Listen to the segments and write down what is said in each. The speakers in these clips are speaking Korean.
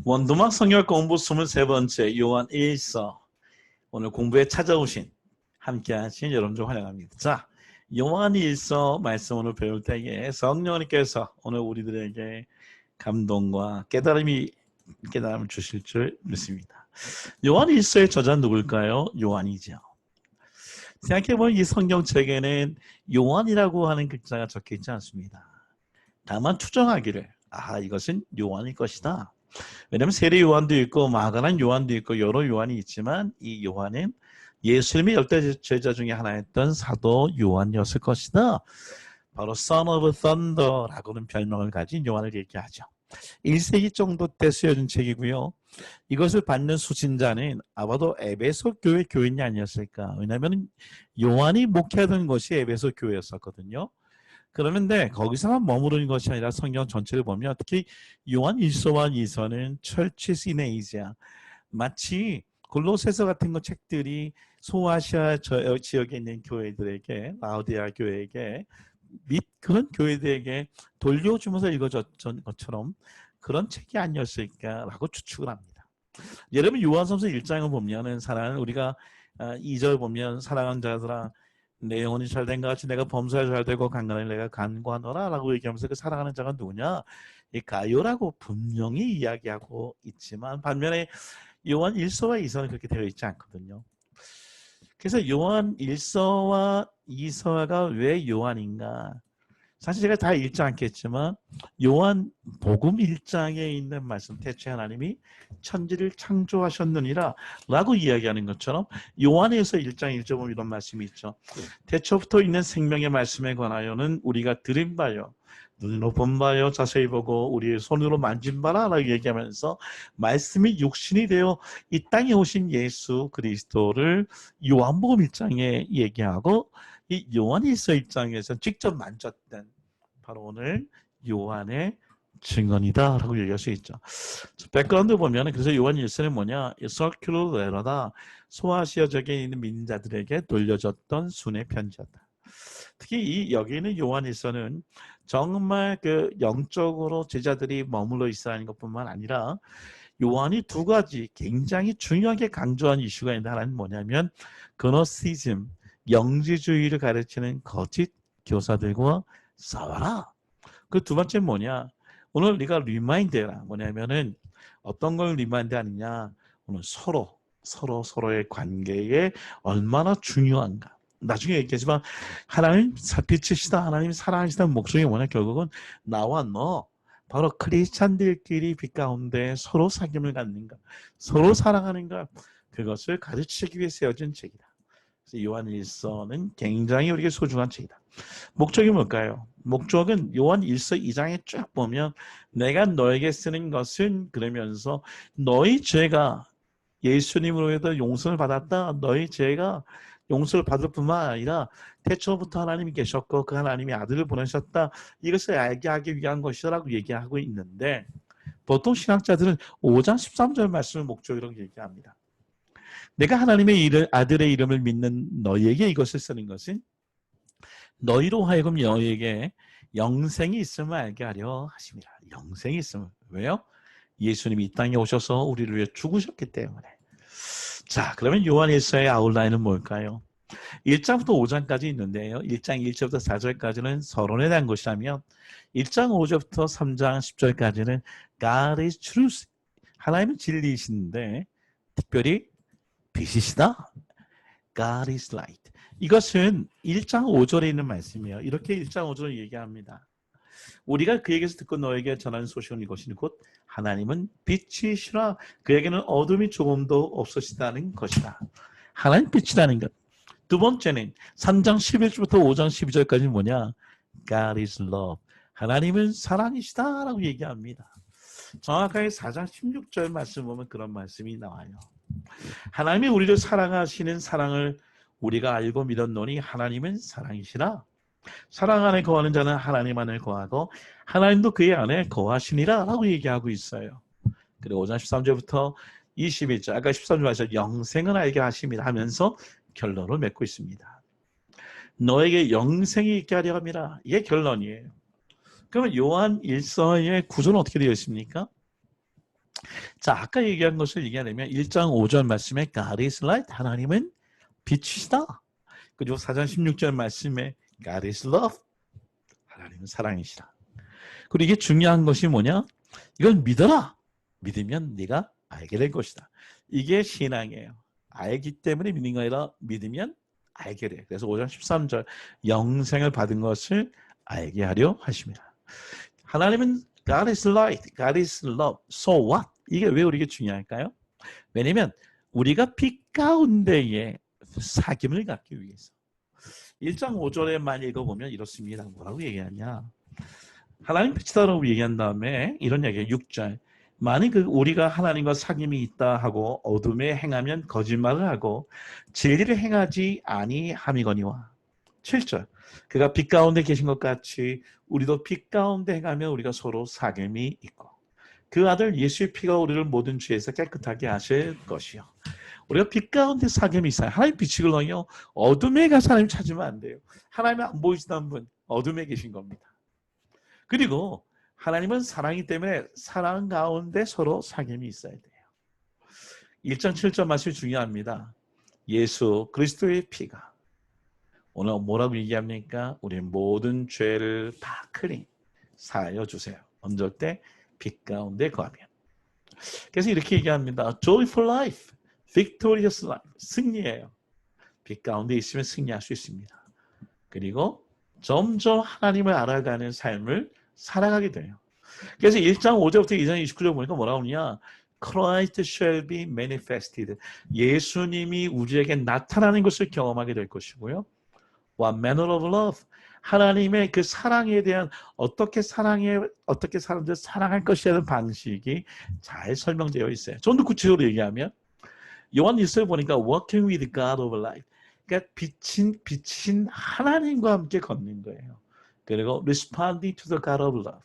원도막 성경 공부 23번째 요한 1서 오늘 공부에 찾아오신 함께 하신 여러분들 환영합니다. 자, 요한 1서 말씀 오늘 배울 때에 성령님께서 오늘 우리들에게 감동과 깨달음을 주실 줄 믿습니다. 요한 1서의 저자는 누굴까요? 요한이죠. 생각해보면 이 성경책에는 요한이라고 하는 글자가 적혀 있지 않습니다. 다만 추정하기를 이것은 요한일 것이다. 왜냐하면 세례 요한도 있고 마가란 요한도 있고 여러 요한이 있지만 이 요한은 예수님의 열대 제자 중에 하나였던 사도 요한이었을 것이다. 바로 Son of Thunder라고는 별명을 가진 요한을 얘기하죠. 1세기 정도 때 쓰여진 책이고요. 이것을 받는 수신자는 아마도 에베소 교회 교인이 아니었을까. 왜냐하면 요한이 목회하던 것이 에베소 교회였었거든요. 그러는데 거기서만 머무르는 것이 아니라 성경 전체를 보면 특히 요한 1서와 2서는 철치스 인 에이지아, 마치 골로새서 같은 것 책들이 소아시아 지역에 있는 교회들에게, 라우디아 교회에게 및 그런 교회들에게 돌려주면서 읽어졌던 것처럼 그런 책이 아니었을까라고 추측을 합니다. 예를 들면 요한서서 1장을 보면은 우리가 2절 보면 사랑하는 자들아 내 영혼이 잘된 것 같이 내가 범사에 잘되고 강건하니 내가 간구하노라 라고 얘기하면서 그 사랑하는 자가 누구냐? 이 가요라고 분명히 이야기하고 있지만 반면에 요한 1서와 2서는 그렇게 되어 있지 않거든요. 그래서 요한 1서와 2서가 왜 요한인가? 사실 제가 다 읽지 않겠지만 요한 복음 1장에 있는 말씀 태초에 하나님이 천지를 창조하셨느니라 라고 이야기하는 것처럼 요한에서 1장 1절 보면 이런 말씀이 있죠. 태초부터 있는 생명의 말씀에 관하여는 우리가 들은 바요 눈으로 본 바요 자세히 보고 우리의 손으로 만진 바라 라고 얘기하면서 말씀이 육신이 되어 이 땅에 오신 예수 그리스도를 요한복음 1장에 얘기하고 이 요한일서 입장에서 직접 만졌던 바로 오늘 요한의 증언이다 라고 얘기할 수 있죠. 백그라운드 보면 그래서 요한일서는 뭐냐? 서큘러 레터다. 소아시아 지역에 있는 민자들에게 돌려졌던 순의 편지였다. 특히 여기 있는 요한일서는 정말 그 영적으로 제자들이 머물러 있어야 하는 것뿐만 아니라 요한이 두 가지 굉장히 중요하게 강조한 이슈가 있는데 하나는 뭐냐면 그노시즘, 영지주의를 가르치는 거짓 교사들과 싸워라. 그 두 번째 뭐냐? 오늘 네가 리마인드해라. 뭐냐면은 어떤 걸 리마인드 하느냐? 오늘 서로의 관계에 얼마나 중요한가. 나중에 얘기하지만 하나님 빛이시다. 하나님 사랑하시다는 목적이 뭐냐? 결국은 나와 너 바로 크리스찬들끼리 빛 가운데 서로 사귐을 갖는가, 서로 사랑하는가, 그것을 가르치기 위해 세워진 책이다. 요한일서는 굉장히 우리에게 소중한 책이다. 목적이 뭘까요? 목적은 요한일서 2장에 쭉 보면 내가 너에게 쓰는 것은 그러면서 너희 죄가 예수님으로 해서 용서를 받았다. 너희 죄가 용서를 받을 뿐만 아니라 태초부터 하나님이 계셨고 그 하나님이 아들을 보내셨다. 이것을 알게 하기 위한 것이라고 얘기하고 있는데 보통 신학자들은 5장 13절 말씀을 목적으로 얘기합니다. 내가 하나님의 아들의 이름을 믿는 너희에게 이것을 쓰는 것은 너희로 하여금 너희에게 영생이 있음을 알게 하려 하십니다. 영생이 있음을. 왜요? 예수님이 이 땅에 오셔서 우리를 위해 죽으셨기 때문에. 자, 그러면 요한일서의 아웃라인은 뭘까요? 1장부터 5장까지 있는데요. 1장 1절부터 4절까지는 서론에 대한 것이라면 1장 5절부터 3장 10절까지는 God is truth. 하나님은 진리이신데 특별히 빛이시다. God is light. 이것은 1장 5절에 있는 말씀이에요. 이렇게 1장 5절을 얘기합니다. 우리가 그에게서 듣고 너에게 전하는 소식은 이것이니 곧 하나님은 빛이시라. 그에게는 어둠이 조금도 없으시다는 것이다. 하나님 빛이라는 것. 두 번째는 3장 11절부터 5장 12절까지 뭐냐? God is love. 하나님은 사랑이시다라고 얘기합니다. 정확하게 4장 16절 말씀 보면 그런 말씀이 나와요. 하나님이 우리를 사랑하시는 사랑을 우리가 알고 믿었노니 하나님은 사랑이시라. 사랑 안에 거하는 자는 하나님 안에 거하고 하나님도 그의 안에 거하시니라 라고 얘기하고 있어요. 그리고 5장 13절부터 21절 아까 13절에서 영생을 알게 하심이라 하면서 결론을 맺고 있습니다. 너에게 영생이 있게 하려 함이라. 이게 결론이에요. 그러면 요한 1서의 구조는 어떻게 되어 있습니까? 자, 아까 얘기한 것을 얘기하려면 1장 5절 말씀에 God is light, 하나님은 빛이시다. 그리고 4장 16절 말씀에 God is love, 하나님은 사랑이시다. 그리고 이게 중요한 것이 뭐냐? 이걸 믿어라. 믿으면 네가 알게 될 것이다. 이게 신앙이에요. 알기 때문에 믿는 거 아니라 믿으면 알게 돼. 그래서 5장 13절 영생을 받은 것을 알게 하려 하십니다. 하나님은 God is light, God is love. So what? 이게 왜 우리에게 중요할까요? 왜냐면 우리가 빛 가운데에 사귐을 갖기 위해서. 1장 5절에만 읽어보면 이렇습니다. 뭐라고 얘기하냐? 하나님 빛이다라고 얘기한 다음에 이런 얘기예요. 6절. 만일 우리가 하나님과 사귐이 있다 하고 어둠에 행하면 거짓말을 하고 진리를 행하지 아니함이거니와. 7절. 그가 빛 가운데 계신 것 같이 우리도 빛 가운데 행하며 우리가 서로 사귐이 있고 그 아들 예수의 피가 우리를 모든 죄에서 깨끗하게 하실 것이요. 우리가 빛 가운데 사귐이 있어요. 하나님 빛이거든요. 어둠에 가서 하나님 찾으면 안 돼요. 하나님이 안 보이시던 분 어둠에 계신 겁니다. 그리고 하나님은 사랑이기 때문에 사랑 가운데 서로 사귐이 있어야 돼요. 1장 7절 말씀이 중요합니다. 예수 그리스도의 피가 오늘 뭐라고 얘기합니까? 우리 모든 죄를 다 클린 사하여 주세요. 언제 때? 빛 가운데 거하면. 그래서 이렇게 얘기합니다. Joyful life, victorious life. 승리예요. 빛 가운데 있으면 승리할 수 있습니다. 그리고 점점 하나님을 알아가는 삶을 살아가게 돼요. 그래서 1장 5절부터 2장 29절 보니까 뭐라고 하냐? Christ shall be manifested. 예수님이 우리에게 나타나는 것을 경험하게 될 것이고요. What manner of love. 하나님의 그 사랑에 대한 어떻게 사람들 사랑할 것이라는 방식이 잘 설명되어 있어요. 좀 더 구체적으로 얘기하면 요한 1서에 보니까 walking with God of light. 그러니까 빛인 하나님과 함께 걷는 거예요. 그리고 responding to the God of love.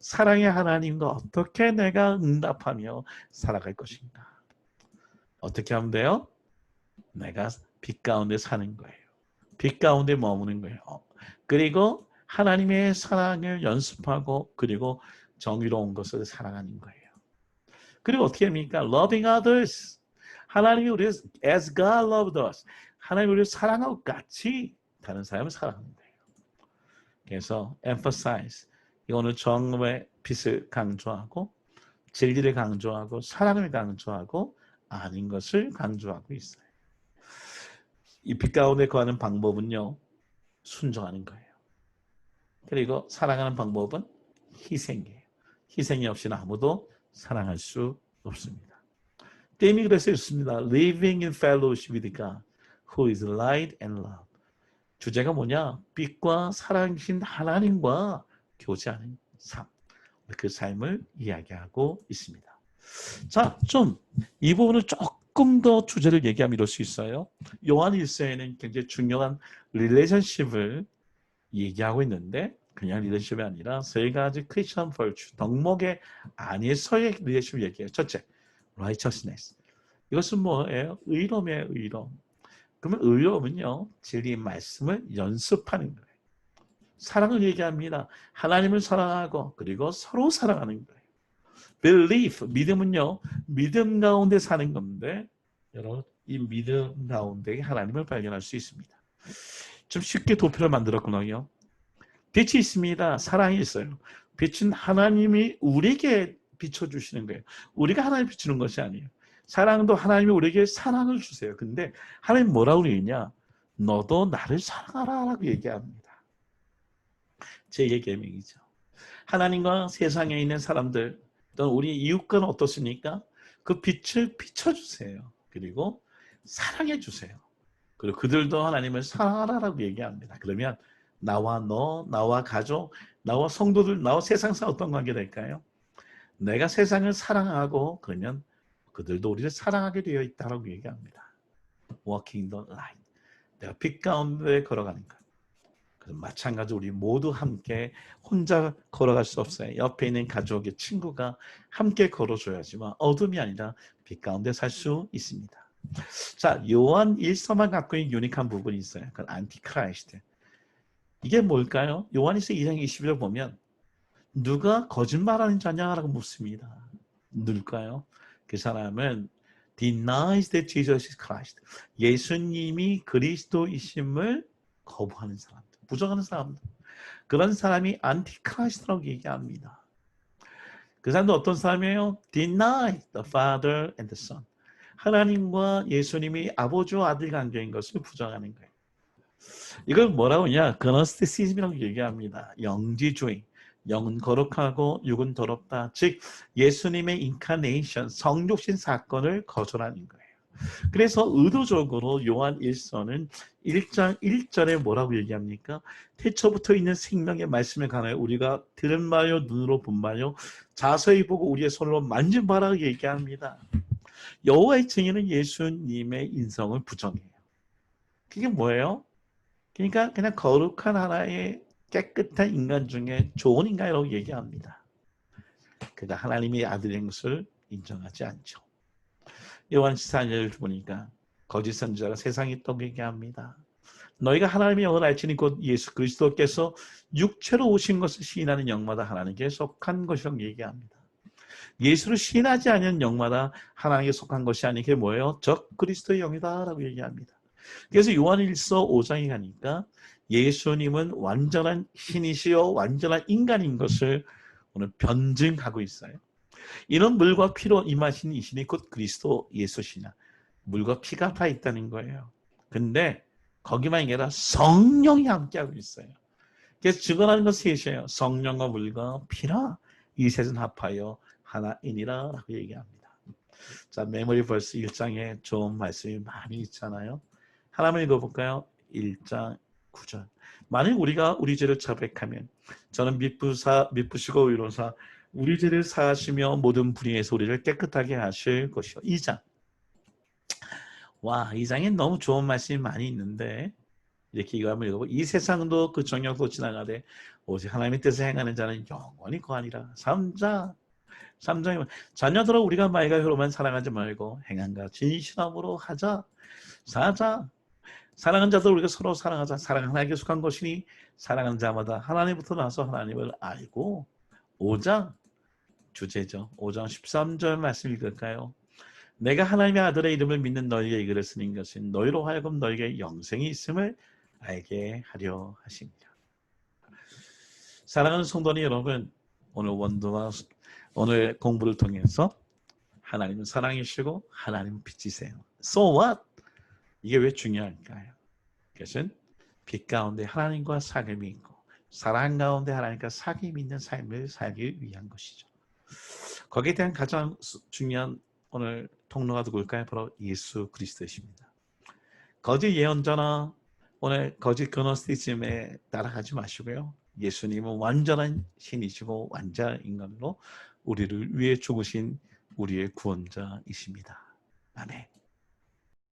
사랑의 하나님과 어떻게 내가 응답하며 살아갈 것인가. 어떻게 하면 돼요? 내가 빛 가운데 사는 거예요. 빛 가운데 머무는 거예요. 그리고 하나님의 사랑을 연습하고 그리고 정의로운 것을 사랑하는 거예요. 그리고 어떻게 합니까? Loving others. 하나님이 우리를 as God loved us. 하나님이 우리를 사랑하고 같이 다른 사람을 사랑하는 거예요. 그래서 emphasize. 오늘 정의 빛을 강조하고 진리를 강조하고 사랑을 강조하고 아닌 것을 강조하고 있어요. 이 빛 가운데 거하는 방법은요. 순종하는 거예요. 그리고 사랑하는 방법은 희생이에요. 희생이 없이는 아무도 사랑할 수 없습니다. 때문에 그래서 있습니다. Living in fellowship with God, who is light and love. 주제가 뭐냐? 빛과 사랑이신 하나님과 교제하는 삶. 그 삶을 이야기하고 있습니다. 자, 좀 이 부분을 조금 더 주제를 얘기하면 이럴 수 있어요. 요한 1서에는 굉장히 중요한 릴레이션십을 얘기하고 있는데 그냥 릴레이션십이 아니라 세 가지 크리스천 벌추, 덕목의 안에서의 릴레이션십을 얘기해요. 첫째, righteousness. 이것은 뭐예요? 의로움이에요. 의로움. 그러면 의로움은요. 진리 말씀을 연습하는 거예요. 사랑을 얘기합니다. 하나님을 사랑하고 그리고 서로 사랑하는 거예요. belief, 믿음은요. 믿음 가운데 사는 건데 여러분 이 믿음 가운데 하나님을 발견할 수 있습니다. 좀 쉽게 도표를 만들었거든요. 빛이 있습니다. 사랑이 있어요. 빛은 하나님이 우리에게 비춰주시는 거예요. 우리가 하나님 비추는 것이 아니에요. 사랑도 하나님이 우리에게 사랑을 주세요. 근데 하나님 뭐라고 얘기냐? 너도 나를 사랑하라 라고 얘기합니다. 제 계명이죠. 하나님과 세상에 있는 사람들 또는 우리 이웃과는 어떻습니까? 그 빛을 비춰주세요. 그리고 사랑해 주세요. 그리고 그들도 하나님을 사랑하라고 얘기합니다. 그러면 나와 너, 나와 가족, 나와 성도들, 나와 세상사 어떤 관계 될까요? 내가 세상을 사랑하고 그러면 그들도 우리를 사랑하게 되어 있다고 얘기합니다. Walking the light. 내가 빛 가운데 걸어가는 것. 마찬가지로 우리 모두 함께 혼자 걸어갈 수 없어요. 옆에 있는 가족의 친구가 함께 걸어줘야지만 어둠이 아니라 빛 가운데 살 수 있습니다. 자, 요한 1서만 갖고 있는 유니크한 부분이 있어요. 그 안티크라이스트. 이게 뭘까요? 요한일서 2장 20절 보면 누가 거짓말하는 자냐라고 묻습니다. 누굴까요? 그 사람은 denies that Jesus is Christ. 예수님이 그리스도이심을 거부하는 사람들, 부정하는 사람들. 그런 사람이 안티크라이스트라고 얘기합니다. 그 사람도 어떤 사람이에요? Deny the Father and the Son. 하나님과 예수님이 아버지와 아들 관계인 것을 부정하는 거예요. 이걸 뭐라고 하냐? 그노스티시즘이라고 얘기합니다. 영지주의. 영은 거룩하고 육은 더럽다. 즉 예수님의 인카네이션, 성육신 사건을 거절하는 거예요. 그래서 의도적으로 요한 1서는 1장 1절에 뭐라고 얘기합니까? 태초부터 있는 생명의 말씀에 관하여 우리가 들은 바요 눈으로 본 바요 자세히 보고 우리의 손으로 만진 바라고 얘기합니다. 여호와의 증인은 예수님의 인성을 부정해요. 그게 뭐예요? 그러니까 그냥 거룩한 하나의 깨끗한 인간 중에 좋은 인간이라고 얘기합니다. 그가 하나님의 아들인 것을 인정하지 않죠. 요한 14절 보니까 거짓 선지자가 세상에 있다고 얘기합니다. 너희가 하나님의 영을 알지니 곧 예수 그리스도께서 육체로 오신 것을 시인하는 영마다 하나님께 속한 것이라고 얘기합니다. 예수를 시인하지 않는 영마다 하나님께 속한 것이 아닌 게 뭐예요? 적 그리스도의 영이다라고 얘기합니다. 그래서 요한일서 5장에 가니까 예수님은 완전한 신이시요 완전한 인간인 것을 오늘 변증하고 있어요. 이런 물과 피로 임하신 이신이 곧 그리스도 예수시나 물과 피가 다 있다는 거예요. 근데 거기만 아니라 성령이 함께하고 있어요. 그래서 증언하는 건 셋이에요. 성령과 물과 피라 이 셋은 합하여 하나이니라 라고 얘기합니다. 자, 메모리 벌스 1장에 좋은 말씀이 많이 있잖아요. 하나만 읽어볼까요? 1장 9절. 만일 우리가 우리 죄를 자백하면 저는 미쁘시고 의로사 우리 죄를 사하시며 모든 불의에서 우리를 깨끗하게 하실 것이요. 2장. 와, 2장에 너무 좋은 말씀이 많이 있는데 이렇게 이거 한번 읽어보. 이 세상도 그 정욕도 지나가되 오직 하나님의 뜻을 행하는 자는 영원히 거하니라. 3장에 자녀들아 우리가 말과 혀로만 사랑하지 말고 행함과 진실함으로 하자. 4장 사랑하는 자들 우리가 서로 사랑하자. 사랑은 하나님께 속한 것이니 사랑하는 자마다 하나님부터 나서 하나님을 알고. 5장 주제죠. 5장 13절 말씀 읽을까요? 내가 하나님의 아들의 이름을 믿는 너희에게 이 글을 쓰는 것은 너희로 하여금 너희에게 영생이 있음을 알게 하려 하십니다. 사랑하는 성도님 여러분, 오늘 원도와 오늘 공부를 통해서 하나님은 사랑이시고 하나님은 빛이세요. So what? 이게 왜 중요할까요? 그것은 빛 가운데 하나님과 사귐이 있고 사랑 가운데 하나님과 사귐이 있는 삶을 살기 위한 것이죠. 거기에 대한 가장 중요한 오늘 통로가 누굴까요? 바로 예수 그리스도이십니다. 거짓 예언자나 오늘 거짓 그노스티즘에 따라가지 마시고요. 예수님은 완전한 신이시고 완전한 인간으로 우리를 위해 죽으신 우리의 구원자이십니다. 아멘.